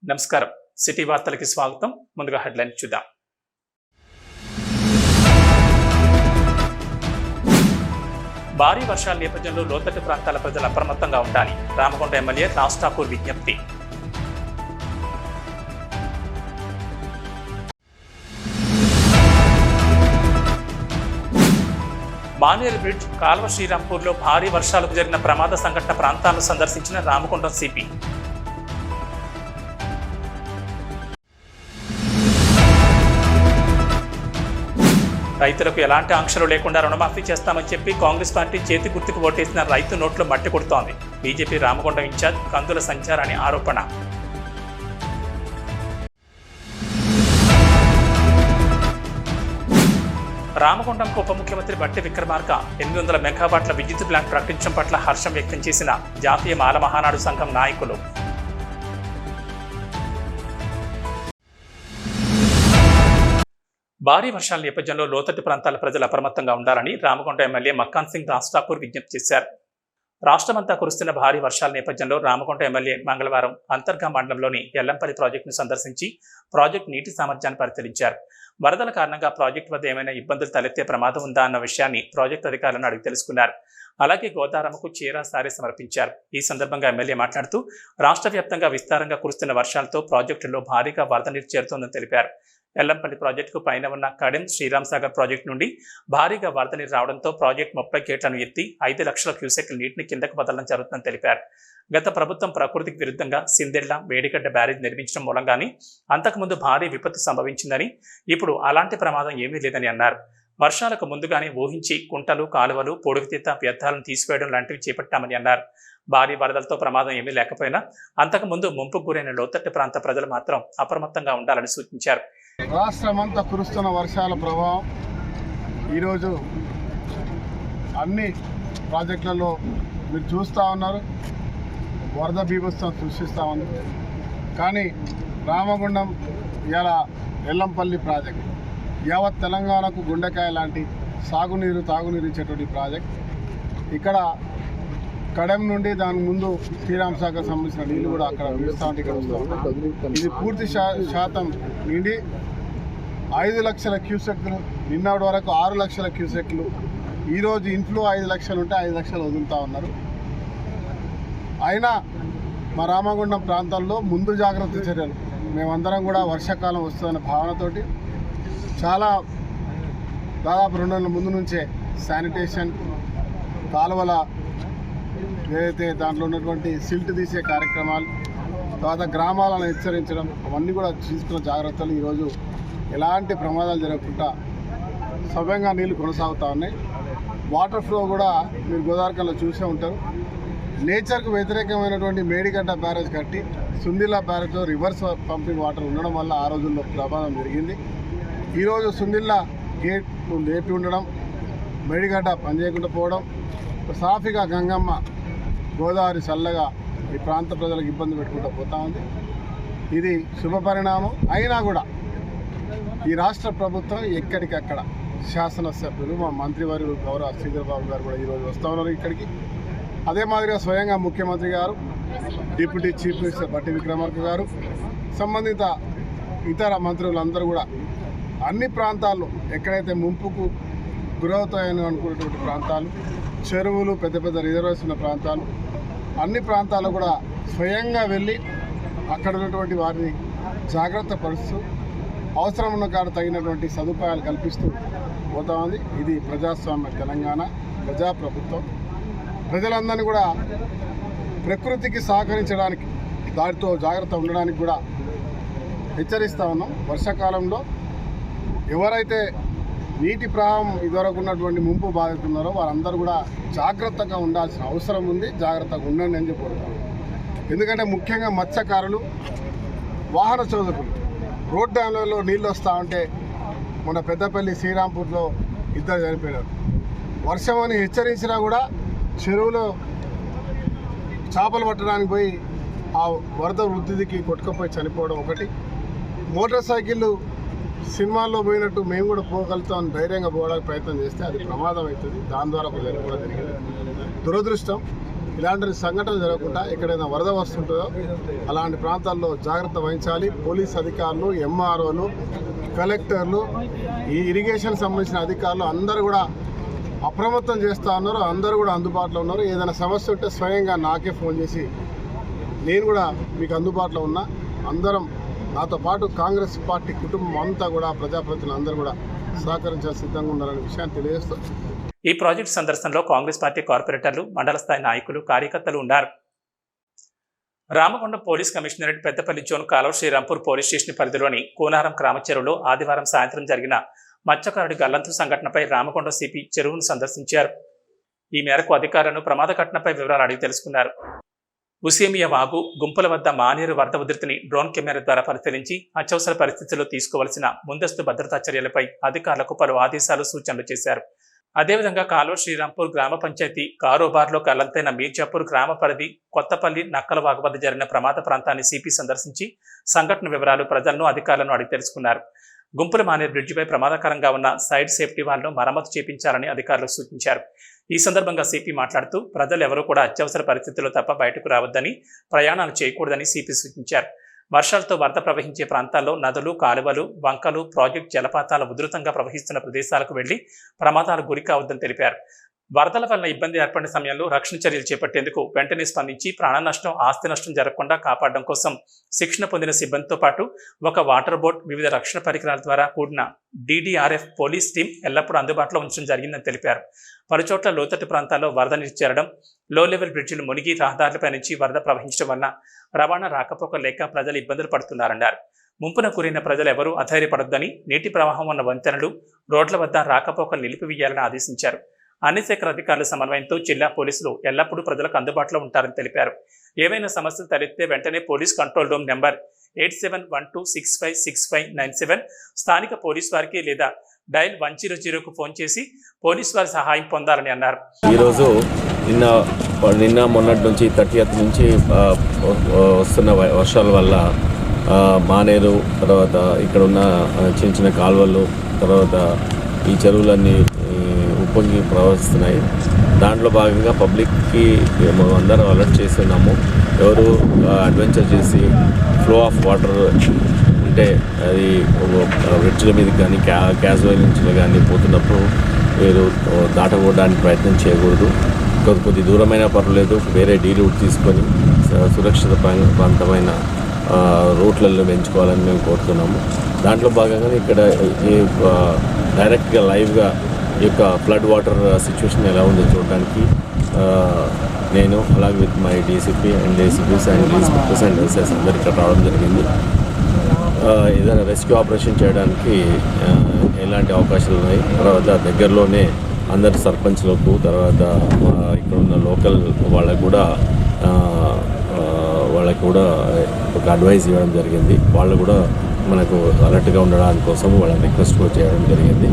నమస్కారం సిటీ వార్తలకి స్వాగతం. ముందుగా హెడ్లైన్ చూద్దాం. భారీ వర్షాల నేపథ్యంలో లోతట్టు ప్రాంతాల ప్రజలు అప్రమత్తంగా ఉండాలి. రామకొండ ఎమ్మెల్యే రాజ్ ఠాకూర్ విజ్ఞప్తి. మానేరు బ్రిడ్జ్, కాల్వ శ్రీరాంపూర్లో భారీ వర్షాలకు జరిగిన ప్రమాద సంఘటన ప్రాంతాలను సందర్శించిన రామకొండ సిపి. రైతులకు ఎలాంటి ఆంక్షలు లేకుండా రుణమాఫీ చేస్తామని చెప్పి కాంగ్రెస్ పార్టీ చేతి గుర్తుకు ఓటేసిన రైతు నోట్లో మట్టి కొడుతోంది. బీజేపీ రామకొండ ఇన్ఛార్జ్ కందుల సంచారాన్ని ఆరోపణ. రామకొండంకు ఉప ముఖ్యమంత్రి బట్టి విక్రమార్క 800 మెగావాట్ల విద్యుత్ ప్లాంట్ ప్రకటించడం పట్ల హర్షం వ్యక్తం చేసిన జాతీయ మాల మహానాడు సంఘం నాయకులు. భారీ వర్షాల నేపథ్యంలో లోతట్టు ప్రాంతాల ప్రజలు అప్రమత్తంగా ఉండాలని రామకొండ ఎమ్మెల్యే మక్కాన్ సింగ్ రాజ్ ఠాకూర్ విజ్ఞప్తి చేశారు. రాష్ట్రమంతా కురుస్తున్న భారీ వర్షాల నేపథ్యంలో రామకొండ ఎమ్మెల్యే మంగళవారం అంతర్గా మండలంలోని ఎల్లంపల్లి ప్రాజెక్టును సందర్శించి ప్రాజెక్టు నీటి సామర్థ్యాన్ని పరిశీలించారు. వరదల కారణంగా ప్రాజెక్టు వద్ద ఏమైనా ఇబ్బందులు తలెత్తే ప్రమాదం ఉందా అన్న విషయాన్ని ప్రాజెక్టు అధికారులను అడిగి తెలుసుకున్నారు. అలాగే గోదారమ్మకు చీర సారీ సమర్పించారు. ఈ సందర్భంగా ఎమ్మెల్యే మాట్లాడుతూ రాష్ట్ర వ్యాప్తంగా విస్తారంగా కురుస్తున్న వర్షాలతో ప్రాజెక్టులో భారీగా వరద నీరు చేరుతోందని తెలిపారు. ఎల్లంపల్లి ప్రాజెక్టుకు పైన ఉన్న కడెం శ్రీరామ్ సాగర్ ప్రాజెక్టు నుండి భారీగా వరద నీరు రావడంతో ప్రాజెక్టు 30 గేట్లను ఎత్తి 5 లక్షల క్యూసెక్ల నీటిని కిందకు వదలడం జరుగుతుందని తెలిపారు. గత ప్రభుత్వం ప్రకృతికి విరుద్ధంగా సిందెళ్ల మేడిగడ్డ బ్యారేజ్ నిర్మించడం మూలంగానే అంతకుముందు భారీ విపత్తు సంభవించిందని, ఇప్పుడు అలాంటి ప్రమాదం ఏమీ లేదని అన్నారు. వర్షాలకు ముందుగానే ఊహించి కుంటలు, కాలువలు, పొడుగుతీత వ్యర్థాలను తీసివేయడం లాంటివి చేపట్టామని అన్నారు. భారీ వరదలతో ప్రమాదం ఏమీ లేకపోయినా అంతకుముందు ముంపుకు గురైన లోతట్టు ప్రాంత ప్రజలు మాత్రం అప్రమత్తంగా ఉండాలని సూచించారు. రాష్ట్రమంతా కురుస్తున్న వర్షాల ప్రభావం ఈరోజు అన్ని ప్రాజెక్టులలో మీరు చూస్తూ ఉన్నారు. వరద బీభత్సం సృష్టిస్తూ ఉంది. కానీ రామగుండం ఇలా ఎల్లంపల్లి ప్రాజెక్ట్ యావత్ తెలంగాణకు గుండెకాయ లాంటి సాగునీరు తాగునీరు ఇచ్చేటువంటి ప్రాజెక్ట్. ఇక్కడ కడెం నుండి దాని ముందు శ్రీరామ్ సాగర్ సంబంధించిన నీళ్లు కూడా అక్కడ నిలుస్తూ ఉంటే ఇక్కడ వస్తూ ఉంటాయి. ఇది పూర్తి శాతం నిండి 5 లక్షల క్యూసెక్లు, నిన్నటి వరకు 6 లక్షల క్యూసెక్లు. ఈరోజు ఇన్ఫ్లో 5 లక్షలు ఉంటే 5 లక్షలు వదులుతూ ఉన్నారు. అయినా మా రామగుండం ప్రాంతాల్లో ముందు జాగ్రత్త చర్యలు మేమందరం కూడా వర్షాకాలం వస్తుందన్న భావనతోటి చాలా దాదాపు 2 నెలల ముందు నుంచే శానిటేషన్, కాలువల ఏదైతే దాంట్లో ఉన్నటువంటి సిల్ట్ తీసే కార్యక్రమాలు, తర్వాత గ్రామాలను హెచ్చరించడం, అవన్నీ కూడా తీసుకున్న జాగ్రత్తలు ఈరోజు ఎలాంటి ప్రమాదాలు జరగకుండా సవ్యంగా నీళ్లు కొనసాగుతూ ఉన్నాయి. వాటర్ ఫ్లో కూడా మీరు గోదావరిలో చూసే ఉంటారు. నేచర్కు వ్యతిరేకమైనటువంటి మేడిగడ్డ బ్యారేజ్ కట్టి సుందిల్లా బ్యారేజ్లో రివర్స్ పంపింగ్ వాటర్ ఉండడం వల్ల ఆ రోజుల్లో ప్రమాదం జరిగింది. ఈరోజు సుందిల్లా గేట్ లేపి ఉండడం, మేడిగడ్డ పనిచేయకుండా పోవడం, సాఫీగా గంగమ్మ గోదావరి చల్లగా ఈ ప్రాంత ప్రజలకు ఇబ్బంది పెట్టుకుంటూ పోతా ఉంది. ఇది శుభ పరిణామం. అయినా కూడా ఈ రాష్ట్ర ప్రభుత్వం ఎక్కడికక్కడ శాసనసభ్యులు, మా మంత్రివర్యులు గౌరవ శ్రీధర్ బాబు గారు కూడా ఈరోజు వస్తూ ఉన్నారు ఇక్కడికి. అదే మాదిరిగా స్వయంగా ముఖ్యమంత్రి గారు, డిప్యూటీ చీఫ్ మినిస్టర్ బట్టి విక్రమార్క గారు, సంబంధిత ఇతర మంత్రులందరూ కూడా అన్ని ప్రాంతాల్లో ఎక్కడైతే ముంపుకు గురవుతాయని అనుకునేటువంటి ప్రాంతాలు, చెరువులు, పెద్ద పెద్ద రిజర్వేషన్ ఉన్న ప్రాంతాలు, అన్ని ప్రాంతాల్లో కూడా స్వయంగా వెళ్ళి అక్కడ ఉన్నటువంటి వారిని జాగ్రత్త పరుస్తూ అవసరం ఉన్న కాడ తగినటువంటి సదుపాయాలు కల్పిస్తూ పోతా ఉంది. ఇది ప్రజాస్వామ్య తెలంగాణ, ప్రజాప్రభుత్వం. ప్రజలందరినీ కూడా ప్రకృతికి సహకరించడానికి, దానితో జాగ్రత్త ఉండడానికి కూడా హెచ్చరిస్తూ ఉన్నాం. వర్షాకాలంలో ఎవరైతే నీటి ప్రవాహం ఇదివరకు ఉన్నటువంటి ముంపు బాధితున్నారో వారందరూ కూడా జాగ్రత్తగా ఉండాల్సిన అవసరం ఉంది. జాగ్రత్తగా ఉండండి అని చెప్పుకుంటాం. ఎందుకంటే ముఖ్యంగా మత్స్యకారులు, వాహన చోదకులు రోడ్ డ్యామ్లలో నీళ్ళు వస్తూ ఉంటే మన పెద్దపల్లి శ్రీరాంపూర్లో 2 చనిపోయారు. వర్షం అని హెచ్చరించినా కూడా చెరువులో చేపలు పట్టడానికి పోయి ఆ వరద వృద్ధికి కొట్టుకుపోయి చనిపోవడం ఒకటి. మోటార్ సైకిళ్ళు సినిమాల్లో పోయినట్టు మేము కూడా పోగలుగుతాం ధైర్యంగా పోవడానికి ప్రయత్నం చేస్తే అది ప్రమాదం అవుతుంది. దాని ద్వారా ఒక చనిపోవడం జరిగింది. దురదృష్టం. ఇలాంటి సంఘటనలు జరగకుండా ఎక్కడైనా వరద వస్తుంటుందో అలాంటి ప్రాంతాల్లో జాగ్రత్త వహించాలి. పోలీస్ అధికారులు, ఎంఆర్ఓలు, కలెక్టర్లు, ఈ ఇరిగేషన్ సంబంధించిన అధికారులు అందరూ కూడా అప్రమత్తం చేస్తూ ఉన్నారు. అందరూ కూడా అందుబాటులో ఉన్నారు. ఏదైనా సమస్య ఉంటే స్వయంగా నాకే ఫోన్ చేసి నేను కూడా మీకు అందుబాటులో ఉన్నా. అందరం నాతో పాటు కాంగ్రెస్ పార్టీ కుటుంబం అంతా కూడా ప్రజాప్రతినిధులు అందరూ కూడా సహకరించాల్సి సిద్ధంగా ఉన్నారనే విషయాన్ని తెలియజేస్తూ ఈ ప్రాజెక్టు సందర్శనలో కాంగ్రెస్ పార్టీ కార్పొరేటర్లు, మండల స్థాయి నాయకులు, కార్యకర్తలు ఉన్నారు. Ramakonda police commissionerate Peddapalli zone కాలువ శ్రీరాంపూర్ పోలీస్ స్టేషన్ పరిధిలోని కోనారం గ్రామ చెరువులో ఆదివారం సాయంత్రం జరిగిన మత్స్యకారుడి గల్లంతు సంఘటనపై రామకొండ సిపి చెరువును సందర్శించారు. ఈ మేరకు అధికారులను ప్రమాద ఘటనపై వివరాలు అడిగి తెలుసుకున్నారు. ఉసేమియా వాగు, గుంపుల వద్ద మానేరు వరద ఉధృతిని డ్రోన్ కెమెరా ద్వారా పరిశీలించి అత్యవసర పరిస్థితుల్లో తీసుకోవాల్సిన ముందస్తు భద్రతా చర్యలపై అధికారులకు పలు ఆదేశాలు, సూచనలు చేశారు. అదేవిధంగా కాలువ శ్రీరాంపూర్ గ్రామ పంచాయతీ కారోబార్లో గల్లంతైన మీర్జాపూర్ గ్రామ పరిధి కొత్తపల్లి నక్కలవాగు వద్ద జరిగిన ప్రమాద ప్రాంతాన్ని సిపి సందర్శించి సంఘటన వివరాలు, ప్రజలను, అధికారులను అడిగి తెలుసుకున్నారు. గుంపుల మానేరు బ్రిడ్జిపై ప్రమాదకరంగా ఉన్న సైడ్ సేఫ్టీ వాల్ను మరమ్మతు చేపించాలని అధికారులు సూచించారు. ఈ సందర్భంగా సిపి మాట్లాడుతూ ప్రజలు ఎవరూ కూడా అత్యవసర పరిస్థితుల్లో తప్ప బయటకు రావద్దని, ప్రయాణాలు చేయకూడదని సిపి సూచించారు. వర్షాలతో వరద ప్రవహించే ప్రాంతాల్లో నదులు, కాలువలు, వంకలు, ప్రాజెక్టు జలపాతాలు ఉధృతంగా ప్రవహిస్తున్న ప్రదేశాలకు వెళ్లి ప్రమాదాలకు గురి కావద్దని తెలిపారు. వరదల వల్ల ఇబ్బంది ఏర్పడిన సమయంలో రక్షణ చర్యలు చేపట్టేందుకు వెంటనే స్పందించి ప్రాణ నష్టం, ఆస్తి నష్టం జరగకుండా కాపాడడం కోసం శిక్షణ పొందిన సిబ్బందితో పాటు ఒక వాటర్ బోట్, వివిధ రక్షణ పరికరాల ద్వారా కూడిన DDRF పోలీస్ టీం ఎల్లప్పుడూ అందుబాటులో ఉంచడం జరిగిందని తెలిపారు. పలుచోట్ల లోతట్టు ప్రాంతాల్లో వరద నీరు చేరడం, లో లెవెల్ బ్రిడ్జిలు మునిగి రహదారులపై నుంచి వరద ప్రవహించడం వల్ల రవాణా రాకపోక లేక ప్రజలు ఇబ్బందులు పడుతున్నారన్నారు. ముంపున కూరిన ప్రజలు ఎవరూ అధైర్యపడొద్దని, నీటి ప్రవాహం ఉన్న వంతెనలు, రోడ్ల వద్ద రాకపోకలు నిలిపివేయాలని ఆదేశించారు. అన్ని శాఖల అధికారుల సమన్వయంతో జిల్లా పోలీసులు ఎల్లప్పుడూ ప్రజలకు అందుబాటులో ఉంటారని తెలిపారు. ఏవైనా సమస్యలు తలెత్తే వెంటనే పోలీస్ కంట్రోల్ రూమ్ నెంబర్ 8712656597 స్థానిక పోలీసు వారికి లేదా డయల్ 100కు ఫోన్ చేసి పోలీసు వారి సహాయం పొందాలని అన్నారు. ఈరోజు నిన్న మొన్నటి నుంచి 30th నుంచి వస్తున్న వర్షాల వల్ల మానేరు, తర్వాత ఇక్కడ ఉన్న చిన్న చిన్న కాలువలు, తర్వాత ఈ చెరువులన్నీ ఉప్పొంగి ప్రవహిస్తున్నాయి. దాంట్లో భాగంగా పబ్లిక్కి అందరం అలర్ట్ చేసి ఉన్నాము. ఎవరు అడ్వెంచర్ చేసి ఫ్లో ఆఫ్ వాటర్ అంటే అది బ్రిడ్జ్ల మీద కానీ క్యాజువల్ నుంచి కానీ పోతున్నప్పుడు మీరు దాటకూడడానికి ప్రయత్నం చేయకూడదు. కొద్ది దూరమైనా పర్వాలేదు, వేరే డీ రూట్ తీసుకొని సురక్షిత ప్రాంతమైన రూట్లలో పెంచుకోవాలని మేము కోరుతున్నాము. దాంట్లో భాగంగానే ఇక్కడ డైరెక్ట్గా లైవ్గా ఈ యొక్క ఫ్లడ్ వాటర్ సిచ్యువేషన్ ఎలా ఉందో చూడడానికి నేను అలాగే with my DCP and ACPs and inspectors and SS అందరు ఇక్కడ రావడం జరిగింది. ఏదైనా రెస్క్యూ ఆపరేషన్ చేయడానికి ఎలాంటి అవకాశాలు ఉన్నాయి. తర్వాత దగ్గరలోనే అందరు సర్పంచ్లకు, తర్వాత ఇక్కడ ఉన్న లోకల్ వాళ్ళకు కూడా ఒక అడ్వైస్ ఇవ్వడం జరిగింది. వాళ్ళు కూడా మనకు అలర్ట్గా ఉండడానికి కోసం వాళ్ళని రిక్వెస్ట్ కూడా చేయడం జరిగింది.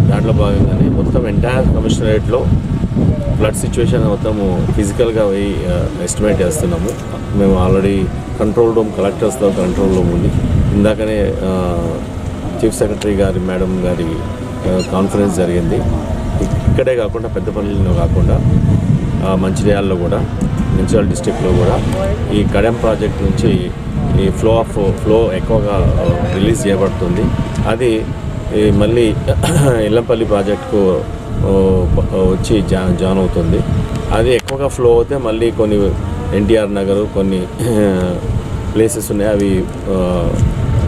దాంట్లో భాగంగానే మొత్తం ఎంటైర్ కమిషనరేట్లో ఫ్లడ్ సిచ్యువేషన్ మొత్తము ఫిజికల్గా ఎస్టిమేట్ చేస్తున్నాము. మేము ఆల్రెడీ కంట్రోల్ రూమ్, కలెక్టర్స్తో కంట్రోల్ రూమ్ ఉంది. ఇందాకనే చీఫ్ సెక్రటరీ గారి మేడం గారి కాన్ఫరెన్స్ జరిగింది. ఇక్కడే కాకుండా పెద్దపల్లిలో కాకుండా మంచిర్యాలలో కూడా, మంచిర్యాల డిస్టిక్లో కూడా ఈ కడెం ప్రాజెక్ట్ నుంచి ఈ ఫ్లో ఎక్కువగా రిలీజ్ చేయబడుతుంది. అది మళ్ళీ ఇల్లంపల్లి ప్రాజెక్టుకు వచ్చి జాయిన్ అవుతుంది. అది ఎక్కువగా ఫ్లో అవుతే మళ్ళీ కొన్ని ఎన్టీఆర్ నగర్, కొన్ని ప్లేసెస్ ఉన్నాయి, అవి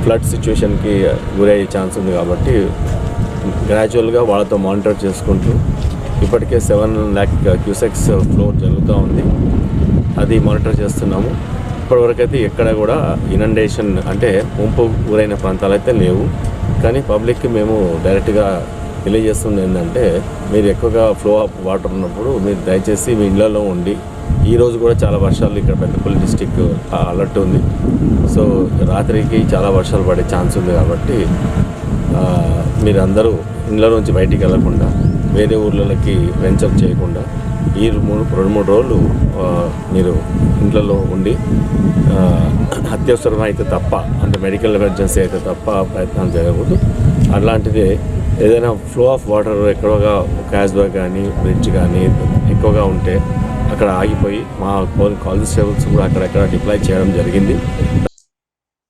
ఫ్లడ్ సిచ్యువేషన్కి గురయ్యే ఛాన్స్ ఉంది. కాబట్టి గ్రాడ్యువల్గా వాళ్ళతో మానిటర్ చేసుకుంటూ ఇప్పటికే 7 lakh క్యూసెక్స్ ఫ్లో జరుగుతూ ఉంది. అది మానిటర్ చేస్తున్నాము. ఇప్పటివరకు అయితే ఎక్కడ కూడా ఇనండేషన్ అంటే ముంపు గురైన ప్రాంతాలు అయితే లేవు. కానీ పబ్లిక్కి మేము డైరెక్ట్గా తెలియజేస్తుంది ఏంటంటే, మీరు ఎక్కువగా ఫ్లో ఆఫ్ వాటర్ ఉన్నప్పుడు మీరు దయచేసి మీ ఇళ్లలో ఉండి, ఈరోజు కూడా చాలా వర్షాలు ఇక్కడ పెద్దపల్లి డిస్టిక్ అలర్ట్ ఉంది. సో రాత్రికి చాలా వర్షాలు పడే ఛాన్స్ ఉంది. కాబట్టి మీరందరూ ఇళ్ళ నుంచి బయటికి వెళ్లకుండా, వేరే ఊర్లకి వెంచర్ చేయకుండా ఈ 2-3 రోజులు మీరు ఇంట్లో ఉండి అత్యవసరం అయితే తప్ప, అంటే మెడికల్ ఎమర్జెన్సీ అయితే తప్ప ప్రయత్నం చేయకూడదు. అలాంటిది ఏదైనా ఫ్లో ఆఫ్ వాటర్ ఎక్కువగా క్యాజ్వా కానీ బ్రిడ్జ్ కానీ ఎక్కువగా ఉంటే అక్కడ ఆగిపోయి మా కానిస్టేబుల్స్ కూడా అక్కడక్కడ డిప్లాయ్ చేయడం జరిగింది.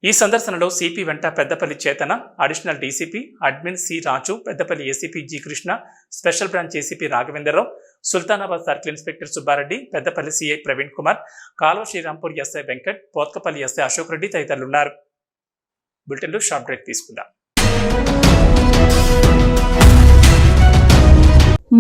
ఈ సందర్శనలో సిపి వెంట Peddapalli Chetana, additional DCP admin C Raju, Peddapalli ACP G Krishna, special branch ACP Raghavendrarao, Sultanabad circle inspector Subbareddy, Peddapalli CI Praveen Kumar, Kaluva Srirampur SI Venkat, Pothkapalli SI Ashok Reddy తదితరులున్నారు. బులెటిన్లో షార్ట్ బ్రేక్ తీసుకుందాం.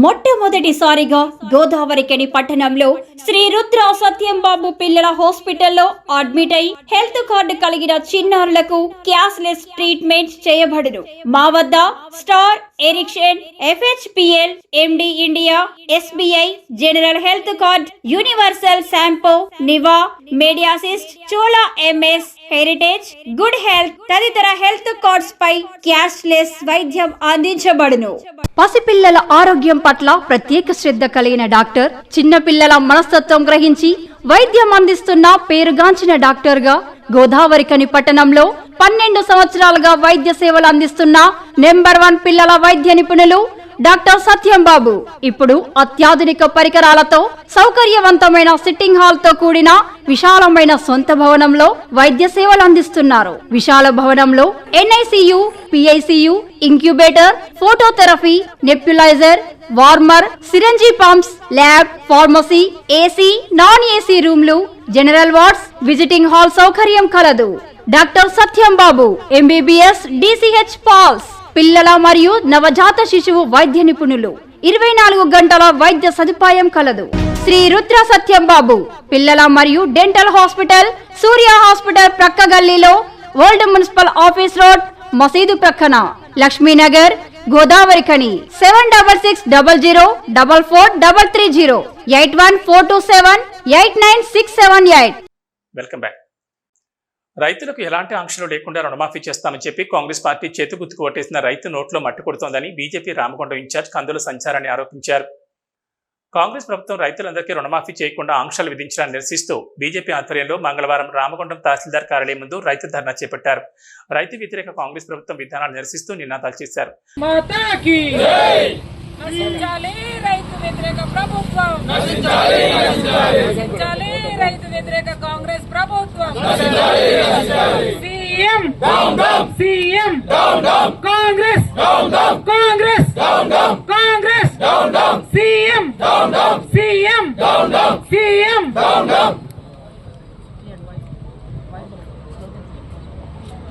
మొట్టమొదటిసారిగా గోదావరికని పట్టణంలో శ్రీ రుద్ర సత్యంబాబు పిల్లల హాస్పిటల్లో అడ్మిట్ అయి హెల్త్ కార్డు కలిగిన చిన్నారులకు క్యాష్లెస్ ట్రీట్మెంట్ చేయబడును. మా వద్ద star, Ericson, FHPL, MD India, SBI, general health card, universal Sompo, Niva, Mediassist, Chola MS, heritage, good health తదితర హెల్త్ కార్డ్స్ పై క్యాష్లెస్ వైద్యం అందించబడును. పసిపిల్లల ఆరోగ్యం పట్ల ప్రత్యేక శ్రద్ధ కలిగిన డాక్టర్, చిన్నపిల్లల మనస్తత్వం గ్రహించి వైద్యం అందిస్తున్న పేరుగాంచిన డాక్టర్ గా గోదావరికని పట్టణంలో 12 సంవత్సరాలుగా వైద్య సేవలు అందిస్తున్న నెంబర్ 1 పిల్లల వైద్య నిపుణులు డాక్టర్ సత్యంబాబు ఇప్పుడు అత్యాధునిక పరికరాలతో సౌకర్యవంతమైన సిట్టింగ్ హాల్ తో కూడిన విశాలమైన సొంత భవనంలో వైద్య సేవలు అందిస్తున్నారు. విశాల భవనంలో NICU, PICU, incubator, phototherapy, nebuliser, warmer, syringe pumps, lab, pharmacy, AC, non AC రూమ్లు, జనరల్ వార్డ్స్, విజిటింగ్ హాల్ సౌకర్యం కలదు. Doctor Satyambabu MBBS, DCH PALS, పిల్లల మరియు నవజాత శిశువు వైద్య నిపుణులు, 24 గంటల వైద్య సదుపాయం కలదు. శ్రీ రుద్ర సత్యంబాబు పిల్లల మరియు డెంటల్ హాస్పిటల్, సూర్య హాస్పిటల్ ప్రక్క గల్లీలో, ఓల్డ్ మున్సిపల్ ఆఫీస్ రోడ్, మసీదు ప్రక్కన, లక్ష్మీనగర్, గోదావరికని. 7600004430, 8142789678. Welcome back. రైతులకు ఎలాంటి ఆంక్షలు లేకుండా రుణమాఫీ చేస్తామని చెప్పి కాంగ్రెస్ పార్టీ చేతుగుర్తుకు ఓటేసిన రైతు నోట్లో మట్టి కొడుతోందని బీజేపీ రామకొండ ఇన్ఛార్జ్ కందుల సంచారాన్ని ఆరోపించారు. కాంగ్రెస్ ప్రభుత్వం రైతులందరికీ రుణమాఫీ చేయకుండా ఆంక్షలు విధించడాన్ని నిరసిస్తూ బీజేపీ ఆధ్వర్యంలో మంగళవారం రామకొండం తహసీల్దార్ కార్యాలయం ముందు రైతు ధర్నా చేపట్టారు. రైతు వ్యతిరేక కాంగ్రెస్ ప్రభుత్వం విధానాలు నిరసిస్తూ నినాదాలు చేశారు. నశించాలి రైతు వ్యతిరేక ప్రభుత్వం, నశించాలి రైతు వ్యతిరేక కాంగ్రెస్ ప్రభుత్వం, CM CM Congress Congress Congress CM CM CM.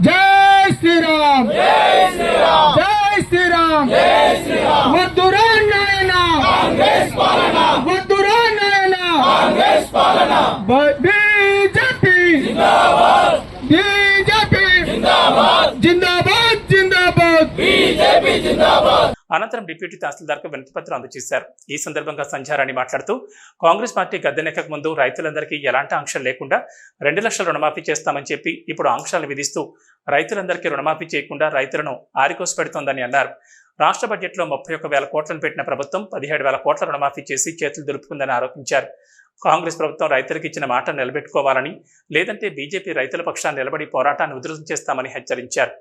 జై శ్రీరామ్, జై శ్రీరామ్, జై శ్రీరామ్, జై శ్రీరామ్. వద్దురా నాయన కాంగ్రెస్ పాలన, వద్దురా నాయన కాంగ్రెస్ పాలన. బీజేపీ జిందాబాద్, బీజేపీ జిందాబాద్, జిందాబాద్ జిందాబాద్, బీజేపీ జిందాబాద్. అనంతరం డిప్యూటీ తహసీల్దార్కు వినతిపత్రం అందజేశారు. ఈ సందర్భంగా సంచారాన్ని మాట్లాడుతూ కాంగ్రెస్ పార్టీ గద్దెనెక్కక ముందు రైతులందరికీ ఎలాంటి ఆంక్షలు లేకుండా 2 లక్షల రుణమాఫీ చేస్తామని చెప్పి ఇప్పుడు ఆంక్షలు విధిస్తూ రైతులందరికీ రుణమాఫీ చేయకుండా రైతులను ఆరికోసి పెడుతోందని అన్నారు. రాష్ట్ర బడ్జెట్లో 31,000 కోట్లను పెట్టిన ప్రభుత్వం 17,000 కోట్ల రుణమాఫీ చేసి చేతులు దులుపుకుందని ఆరోపించారు. కాంగ్రెస్ ప్రభుత్వం రైతులకు ఇచ్చిన మాట నిలబెట్టుకోవాలని, లేదంటే బీజేపీ రైతుల పక్షాన్ని నిలబడి పోరాటాన్ని ఉధృతం చేస్తామని హెచ్చరించారు.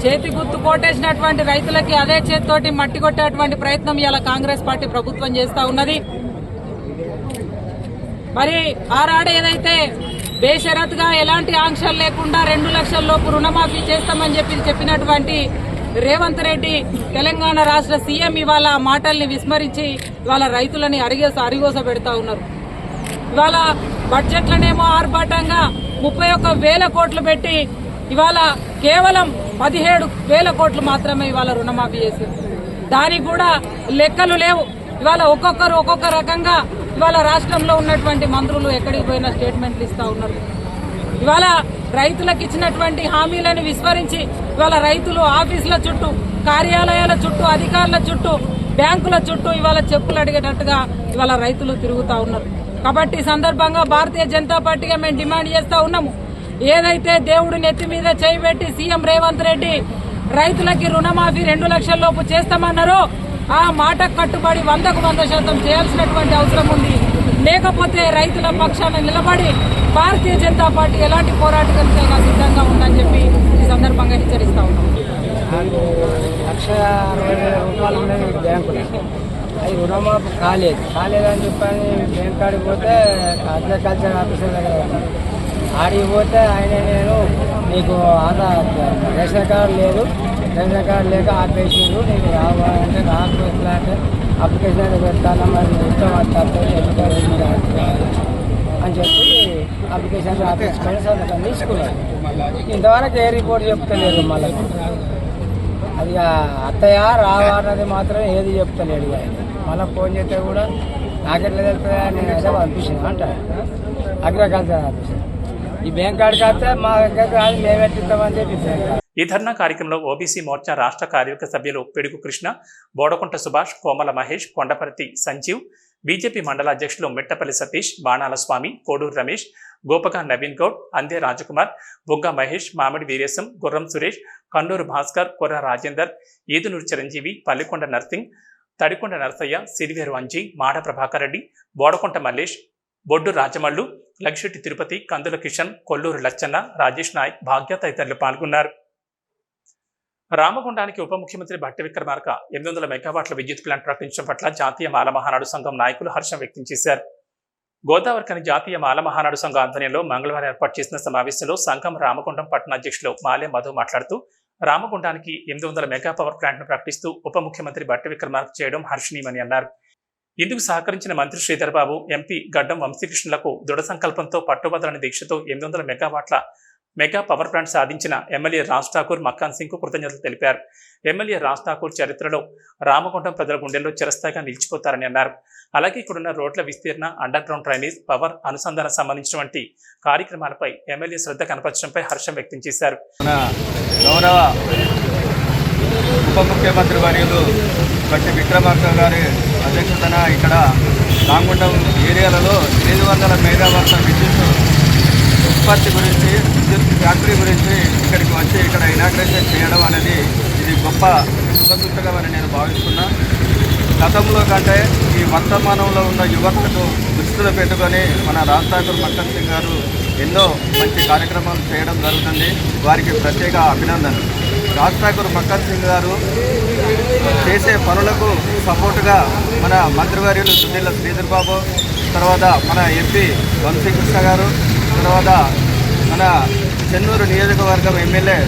చేతి గుర్తు కోటేసినటువంటి రైతులకి అదే చేతితోటి మట్టి కొట్టేటువంటి ప్రయత్నం ఇలా కాంగ్రెస్ పార్టీ ప్రభుత్వం చేస్తా ఉన్నది. మరి ఆనాడు ఏదైతే బేషరతుగా ఎలాంటి ఆంక్షలు లేకుండా 2 లక్షల లోపు రుణమాఫీ చేస్తామని చెప్పినటువంటి రేవంత్ రెడ్డి తెలంగాణ రాష్ట్ర సీఎం ఇవాళ మాటల్ని విస్మరించి ఇవాళ రైతులని అరిగోస పెడతా ఉన్నారు. ఇవాళ బడ్జెట్లనేమో ఆర్భాటంగా 31,000 కోట్లు పెట్టి ఇవాళ కేవలం 17,000 కోట్లు మాత్రమే ఇవాళ రుణమాఫీ చేసింది. దానికి కూడా లెక్కలు లేవు. ఇవాళ ఒక్కొక్కరు ఒక్కొక్క రకంగా ఇవాళ రాష్ట్రంలో ఉన్నటువంటి మంత్రులు ఎక్కడికి పోయినా స్టేట్మెంట్లు ఇస్తా ఉన్నారు. ఇవాళ రైతులకు ఇచ్చినటువంటి హామీలను విస్మరించి ఇవాళ రైతులు ఆఫీసుల చుట్టూ, కార్యాలయాల చుట్టూ, అధికారుల చుట్టూ, బ్యాంకుల చుట్టూ ఇవాళ చెప్పులు అడిగేటట్టుగా ఇవాళ రైతులు తిరుగుతా ఉన్నారు. కాబట్టి ఈ సందర్భంగా భారతీయ జనతా పార్టీగా మేము డిమాండ్ చేస్తా ఉన్నాము. ఏదైతే దేవుడి నెత్తి మీద చేయబెట్టి సీఎం రేవంత్ రెడ్డి రైతులకి రుణమాఫీ 2 లక్షల లోపు చేస్తామన్నారో ఆ మాట కట్టుబడి 100కు 100% చేయాల్సినటువంటి అవసరం ఉంది. లేకపోతే రైతుల పక్షాన నిలబడి భారతీయ జనతా పార్టీ ఎలాంటి పోరాటానికైనా సిద్ధంగా ఉందని చెప్పి ఈ సందర్భంగా హెచ్చరిస్తా ఉన్నాం. నాకు 1,60,000 రూపాయలు ఉన్నాయి బ్యాంకులో. అది రుణమాఫీ కాలేదని చెప్పని బ్యాంక్ కాడికి పోతే అగ్రికల్చర్ ఆఫీసర్ దగ్గర ఉన్నాను. ఆడికి పోతే ఆయన నేను నీకు ఆధార్ రేషన్ కార్డు లేదు, రేషన్ కార్డు లేక ఆపేసిండు, నీకు రావాలంటే నాకు ఎట్లా అంటే అప్లికేషన్ అయితే పెడతాను, మరి ఇష్టం అని చెప్పి అప్లికేషన్ ఆపేసుకొని సంతకం తీసుకున్నాను. ఇంతవరకు ఏ రిపోర్ట్ చెప్తలేదు. మళ్ళీ అది అత్తయ్య రావా అన్నది మాత్రం ఏది చెప్తలేడు. ఆయన మళ్ళీ ఫోన్ చేస్తే కూడా నాకెట్లా తెలుస్తుందా, నేను అయితే పంపించిన అంటారు అగ్రికల్చర్ ఆఫీసర్. ఈ బ్యాంక్ కాడికి వస్తే మా దగ్గర కాదు, మేము ఎట్టిస్తామని చెప్పి ఈ ధర్నా కార్యక్రమంలో ఓబీసీ మోర్చా రాష్ట్ర కార్యవర్గ సభ్యులు పిడుగు కృష్ణ, బోడకుంట సుభాష్, కోమల మహేష్, కొండపర్తి సంజీవ్, బీజేపీ మండల అధ్యక్షులు మిట్టపల్లి సతీష్, బాణాల స్వామి, కోడూరు రమేష్, గోపగా నవీన్ గౌడ్, అందే రాజకుమార్, బొగ్గ మహేష్, మామిడి వీరేశం, గుర్రం సురేష్, కన్నూరు భాస్కర్, కొర్ర రాజేందర్, ఈదునూరు చిరంజీవి, పల్లికొండ నర్సింగ్, తడికొండ నరసయ్య, సిరివేరు అంజీ, మాడ ప్రభాకర్ రెడ్డి, బోడకుంట మల్లేష్, బొడ్డు రాజమల్లు, లక్షెట్టి తిరుపతి, కందుల కిషన్, కొల్లూరు లచ్చన్న, రాజేష్ నాయక్, భాగ్య తదితరులు పాల్గొన్నారు. రామగుండానికి ఉప ముఖ్యమంత్రి భట్టి విక్రమార్క 800 మెగావాట్ల విద్యుత్ ప్లాంట్ ప్రకటించడం పట్ల జాతీయ మాల మహానాడు సంఘం నాయకులు హర్షం వ్యక్తం చేశారు. గోదావరికని జాతీయ మాల మహానాడు సంఘం ఆధ్వర్యంలో మంగళవారం ఏర్పాటు చేసిన సమావేశంలో సంఘం రామగుండం పట్టణ అధ్యక్షులు మాలే మధు మాట్లాడుతూ రామగుండానికి 800 మెగా పవర్ ప్లాంట్ను ప్రకటిస్తూ ఉప ముఖ్యమంత్రి భట్టి విక్రమార్క చేయడం హర్షణీయమని అన్నారు. ఇందుకు సహకరించిన మంత్రి శ్రీధర్ బాబు, ఎంపీ గడ్డం వంశీకృష్ణులకు దృఢ సంకల్పంతో పట్టుబదలని దీక్షతో 800 మెగావాట్ల మెగా పవర్ ప్లాంట్ సాధించిన ఎమ్మెల్యే రాజ్ ఠాకూర్ మక్కాన్ సింగ్ కు కృతజ్ఞతలు తెలిపారు. ఎమ్మెల్యే రాజ్ ఠాకూర్ చరిత్రలో రామగుండం ప్రజల గుండెల్లో చిరస్థాయిగా నిలిచిపోతారని అన్నారు. అలాగే ఇక్కడున్న రోడ్ల విస్తీర్ణ, అండర్ గ్రౌండ్ డ్రైనేజ్, పవర్ అనుసంధానం సంబంధించినటువంటి కార్యక్రమాలపై ఎమ్మెల్యే శ్రద్ధ కనపరచడంపై హర్షం వ్యక్తం చేశారు. గౌరవ ఉప ముఖ్యమంత్రి వర్యులు భట్టి విక్రమార్క గారి అధ్యక్షతన ఇక్కడ రామగుండం ఏరియాలలో 800 మెగావాట్ల విద్యుత్ ఉత్పత్తి గురించి, విద్యుత్ ఫ్యాక్టరీ గురించి ఇక్కడికి వచ్చి ఇక్కడ ఇనాగ్రేషన్ చేయడం అనేది ఇది గొప్ప శుభసూచకమని నేను భావిస్తున్నా. గతంలో కంటే ఈ వర్తమానంలో ఉన్న యువతకు దృష్టిలో పెట్టుకొని మన రాజ్ ఠాకూర్ మక్కాన్ సింగ్ గారు ఎన్నో మంచి కార్యక్రమాలు చేయడం జరుగుతుంది. వారికి ప్రత్యేక అభినందనలు. రాజ్ ఠాకూర్ మక్కాన్ సింగ్ గారు చేసే పనులకు సపోర్టుగా మన మంత్రివర్యులు సునీల శ్రీధర్ బాబు, తర్వాత మన ఎంపీ వంశీకృష్ణ గారు, తర్వాత మన చెన్నూరు నియోజకవర్గం ఎమ్మెల్యే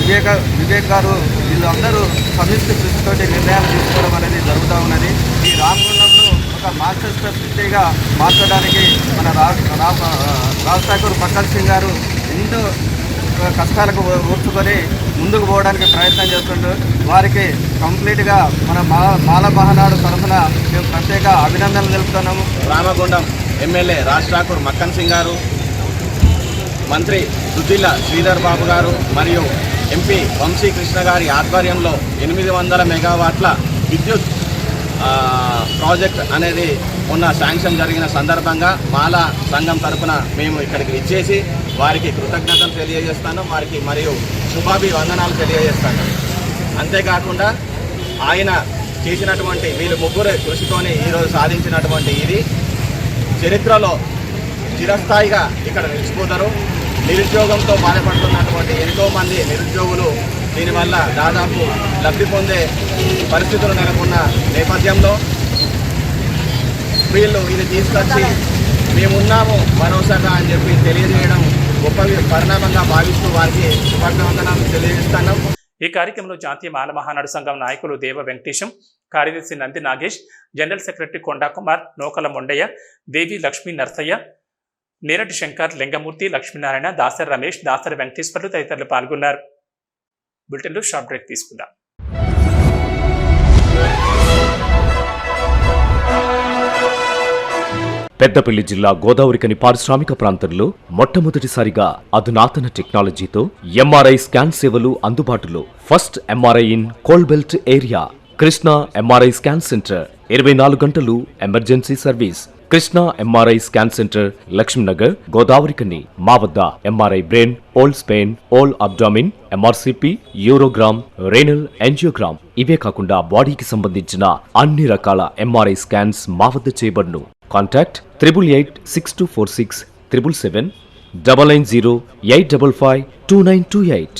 వివేక్ గారు, వీళ్ళందరూ సమిష్టి కృషితోటి నిర్ణయాలు తీసుకోవడం అనేది జరుగుతూ ఉన్నది. ఈ రామగుండంను ఒక మాస్టర్ సిటీగా మార్చడానికి మన రాజ్ ఠాకూర్ మక్కాన్ సింగ్ గారు ఎన్నో కష్టాలకు ఓర్చుకొని ముందుకు పోవడానికి ప్రయత్నం చేస్తుంటారు. వారికి కంప్లీట్గా మన మాల మహానాడు తరఫున మేము ప్రత్యేక అభినందనలు తెలుపుతున్నాము. రామగుండం ఎమ్మెల్యే రాజ్ ఠాకూర్ మక్కాన్ సింగ్ గారు, మంత్రి దుద్దిల్ల శ్రీధర్ బాబు గారు మరియు ఎంపీ వంశీకృష్ణ గారి ఆధ్వర్యంలో 800 మెగావాట్ల విద్యుత్ ప్రాజెక్ట్ అనేది మొన్న శాంక్షన్ జరిగిన సందర్భంగా మాలా సంఘం తరఫున మేము ఇక్కడికి ఇచ్చేసి వారికి కృతజ్ఞతలు తెలియజేస్తాను, వారికి మరియు శుభాభివందనాలు తెలియజేస్తాను. అంతేకాకుండా ఆయన చేసినటువంటి వీళ్ళు ముగ్గురు కృషితోనే ఈరోజు సాధించినటువంటి ఇది చరిత్రలో చిరస్థాయిగా ఇక్కడ నిలిచిపోతారు. నిరుద్యోగంతో బాధపడుతున్నటువంటి ఎంతోమంది నిరుద్యోగులు దీనివల్ల దాదాపు లబ్ధి పొందే పరిస్థితులు నెలకొన్న నేపథ్యంలో వీళ్ళు ఇది తీసుకొచ్చి మేమున్నాము భరోసాగా అని చెప్పి తెలియజేయడం గొప్ప పరిణామంగా భావిస్తూ వారికి శుభాకాంక్షలు తెలియజేస్తున్నాం. ఈ కార్యక్రమంలో జాతీయ మాల మహానాడు సంఘం నాయకులు దేవ వెంకటేశం, కార్యదర్శి నంది నాగేష్, జనరల్ సెక్రటరీ కొండా కుమార్, నోకల మొండయ్య, దేవి లక్ష్మీ నర్సయ్య, నేరటి శంకర్, లింగమూర్తి, లక్ష్మీనారాయణ, దాసరి రమేష్, దాసరి వెంకటేశ్వర్లు తదితరులు పాల్గొన్నారు. బులెటిన్లో షార్ట్ బ్రేక్ తీసుకుందాం. పెద్దపల్లి జిల్లా గోదావరికని పారిశ్రామిక ప్రాంతంలో మొట్టమొదటిసారిగా అధునాతన టెక్నాలజీతో ఎంఆర్ఐ స్కాన్ సేవలు అందుబాటులో. First MRI in coal belt area. Krishna MRI scan centre 24 గంటలు emergency service. Krishna MRI scan centre, Lakshminagar, Godavarikhani. మా వద్ద MRI brain, whole spine, whole abdomen, MRCP, urogram, renal angiogram, ఇవే కాకుండా బాడీకి సంబంధించిన అన్ని రకాల ఎంఆర్ఐ స్కాన్స్ మా వద్ద చేయబడును. Contact 8886246777 99085552928.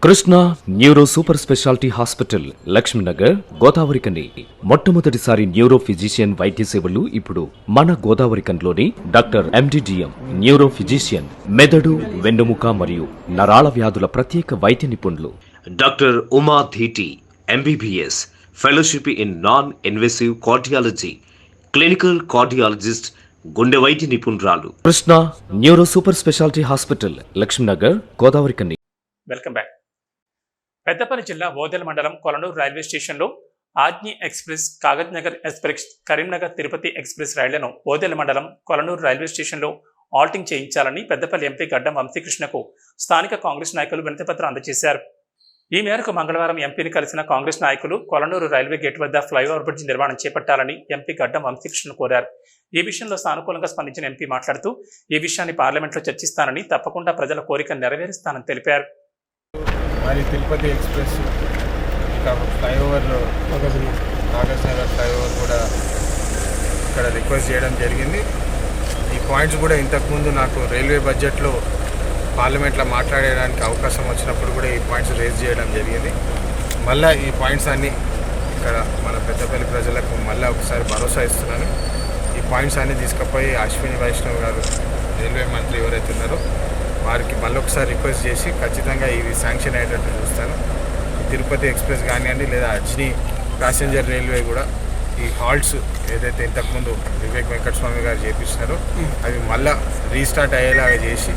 Krishna neuro super speciality hospital, Laxminagar, Godavarikhani. మొట్టమొదటిసారి న్యూరో ఫిజిషియన్ వైద్య సేవలు ఇప్పుడు మన గోదావరికన్లోని డాక్టర్ ఎండిడిఎం న్యూరో ఫిజిషియన్, మెదడు, వెన్నుముక మరియు నరాల వ్యాధుల ప్రత్యేక వైద్య నిపుణులు. Doctor Uma Dheeti MBBS, fellowship in non invasive cardiology, clinical cardiologist, గుండె వైద్య నిపుణురాలు. Krishna neuro super speciality hospital, Laxminagar, Godavarikhani. Welcome back. Peddapalli జిల్లా ఓదెల మండలం కొలనూరు రైల్వే స్టేషన్లో Ajni express, Kagaznagar express, Karimnagar Tirupati express రైళ్లను ఓదెల మండలం కొలనూరు రైల్వే స్టేషన్లో ఆల్టింగ్ చేయించాలని పెద్దపల్లి ఎంపీ గడ్డం వంశీకృష్ణకు స్థానిక కాంగ్రెస్ నాయకులు వినతిపత్రం అందజేశారు. ఈ మేరకు మంగళవారం ఎంపీని కలిసిన కాంగ్రెస్ నాయకులు కొలనూరు రైల్వే గేట్ వద్ద ఫ్లైఓవర్ బ్రిడ్జ్ నిర్మాణం చేపట్టాలని ఎంపీ గడ్డం వంశీకృష్ణ కోరారు. ఈ విషయంలో సానుకూలంగా స్పందించిన ఎంపీ మాట్లాడుతూ ఈ విషయాన్ని పార్లమెంట్లో చర్చిస్తానని, తప్పకుండా ప్రజల కోరిక నెరవేరుస్తానని తెలిపారు. మరి తిరుపతి ఎక్స్ప్రెస్, ఇంకా ఫ్లైఓవర్, కాగజ్ నగర్ ఫ్లైఓవర్ కూడా ఇక్కడ రిక్వెస్ట్ చేయడం జరిగింది. ఈ పాయింట్స్ కూడా ఇంతకుముందు నాకు రైల్వే బడ్జెట్లో పార్లమెంట్లో మాట్లాడడానికి అవకాశం వచ్చినప్పుడు కూడా ఈ పాయింట్స్ రేజ్ చేయడం జరిగింది. మళ్ళీ ఈ పాయింట్స్ అన్నీ ఇక్కడ మన పెద్దపల్లి ప్రజలకు మళ్ళీ ఒకసారి భరోసా ఇస్తున్నాను. ఈ పాయింట్స్ అన్నీ తీసుకుపోయి అశ్విని వైష్ణవ్ గారు, రైల్వే మంత్రి ఎవరైతే ఉన్నారో వారికి మళ్ళీ ఒకసారి రిక్వెస్ట్ చేసి ఖచ్చితంగా ఇవి శాంక్షన్ అయ్యేటట్టు చూస్తాను. తిరుపతి ఎక్స్ప్రెస్ కానివ్వండి, లేదా అజ్ని ప్యాసింజర్ రైల్వే కూడా ఈ హాల్ట్స్ ఏదైతే ఇంతకుముందు వివేక్ వెంకటస్వామి గారు చేపించినారో అవి మళ్ళీ రీస్టార్ట్ అయ్యేలాగా చేసి,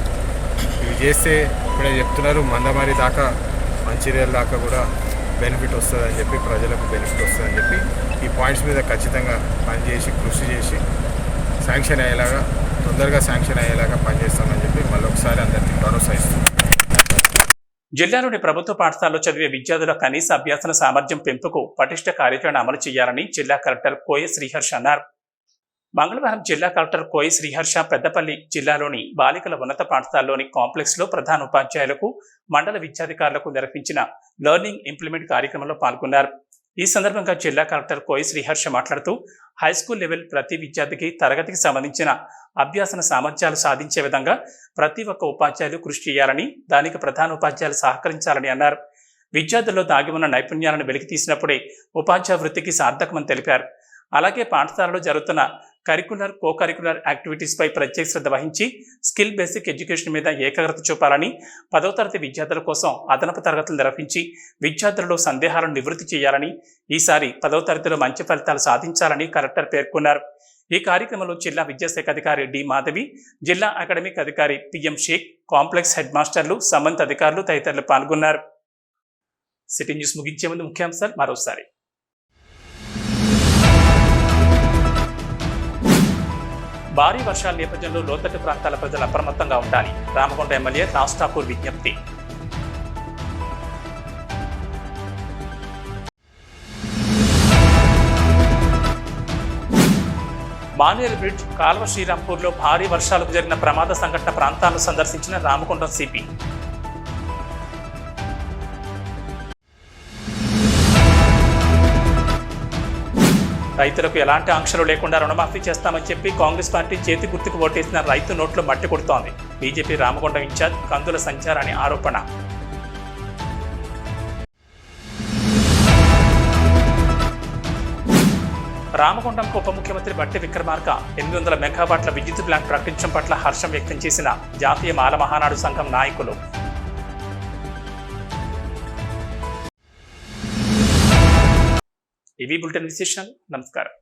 ఇవి చేస్తే ఇప్పుడే చెప్తున్నారు మందమారి దాకా, మంచిర్యాల దాకా కూడా బెనిఫిట్ వస్తుందని చెప్పి, ప్రజలకు బెనిఫిట్ వస్తుందని చెప్పి ఈ పాయింట్స్ మీద ఖచ్చితంగా పనిచేసి, కృషి చేసి శాంక్షన్ అయ్యేలాగా, తొందరగా శాంక్షన్ అయ్యేలాగా పనిచేస్తామని చెప్పి మళ్ళీ ఒకసారి అందరికీ భరోసా ఇస్తున్నాం. జిల్లాలోని ప్రభుత్వ పాఠశాలలో చదివే విద్యార్థుల కనీస అభ్యసన సామర్థ్యం పెంపుకు పటిష్ట కార్యాచరణ అమలు చేయాలని జిల్లా కలెక్టర్ కోయ శ్రీహర్ష అన్నారు. మంగళవారం జిల్లా కలెక్టర్ కోయ శ్రీహర్ష పెద్దపల్లి జిల్లాలోని బాలికల ఉన్నత పాఠశాలలోని కాంప్లెక్స్లో ప్రధాన ఉపాధ్యాయులకు, మండల విద్యాధికారులకు నిర్వహించిన లెర్నింగ్ ఇంప్లిమెంట్ కార్యక్రమంలో పాల్గొన్నారు. ఈ సందర్భంగా జిల్లా కలెక్టర్ కోయ శ్రీహర్ష మాట్లాడుతూ హైస్కూల్ లెవెల్ ప్రతి విద్యార్థికి తరగతికి సంబంధించిన అభ్యాసన సామర్థ్యాలు సాధించే విధంగా ప్రతి ఒక్క ఉపాధ్యాయులు కృషి చేయాలని, దానికి ప్రధాన ఉపాధ్యాయులు సహకరించాలని అన్నారు. విద్యార్థుల్లో దాగి ఉన్న నైపుణ్యాలను వెలికి తీసినప్పుడే ఉపాధ్యాయ వృత్తికి సార్థకమని తెలిపారు. అలాగే పాఠశాలలో జరుగుతున్న కరికులర్, కో కరికులర్ యాక్టివిటీస్పై ప్రత్యేక శ్రద్ధ వహించి స్కిల్ బేసిక్ ఎడ్యుకేషన్ మీద ఏకాగ్రత చూపాలని, 10వ తరగతి విద్యార్థుల కోసం అదనపు తరగతులు నిర్వహించి విద్యార్థులలో సందేహాలను నివృత్తి చేయాలని, ఈసారి 10వ తరగతిలో మంచి ఫలితాలు సాధించాలని కలెక్టర్ పేర్కొన్నారు. ఈ కార్యక్రమంలో జిల్లా విద్యాశాఖ అధికారి డి మాధవి, జిల్లా అకాడమిక్ అధికారి పిఎం షేక్, కాంప్లెక్స్ హెడ్ మాస్టర్లు, సంబంధిత అధికారులు తదితరులు పాల్గొన్నారు. సిటీ న్యూస్ ముగించే ముందు ముఖ్యాంశాలు మరోసారి. భారీ వర్షాల నేపథ్యంలో లోతట్టు ప్రాంతాల ప్రజలు అప్రమత్తంగా ఉండాలి. రామకొండ ఎమ్మెల్యే రాజ్ ఠాకూర్ విజ్ఞప్తి. మానేరు బ్రిడ్జ్, కాల్వ శ్రీరాంపూర్లో భారీ వర్షాలకు జరిగిన ప్రమాద సంఘటన ప్రాంతాలను సందర్శించిన రామకొండ సిపి. రైతులకు ఎలాంటి ఆంక్షలు లేకుండా రుణమాఫీ చేస్తామని చెప్పి కాంగ్రెస్ పార్టీ చేతి గుర్తుకు ఓటేసిన రైతు నోట్లో మట్టి కొడుతోంది. బీజేపీ రామకొండ ఇన్ఛార్జ్ కందుల సంచారాన్ని ఆరోపణ. రామకొండంకు ఉప ముఖ్యమంత్రి బట్టి విక్రమార్క 800 మెగావాట్ల విద్యుత్ ప్లాంట్ ప్రకటించడం పట్ల హర్షం వ్యక్తం చేసిన జాతీయ మాల మహానాడు సంఘం నాయకులు. ఇవి బులెటిన్ విశేషాలు. నమస్కారం.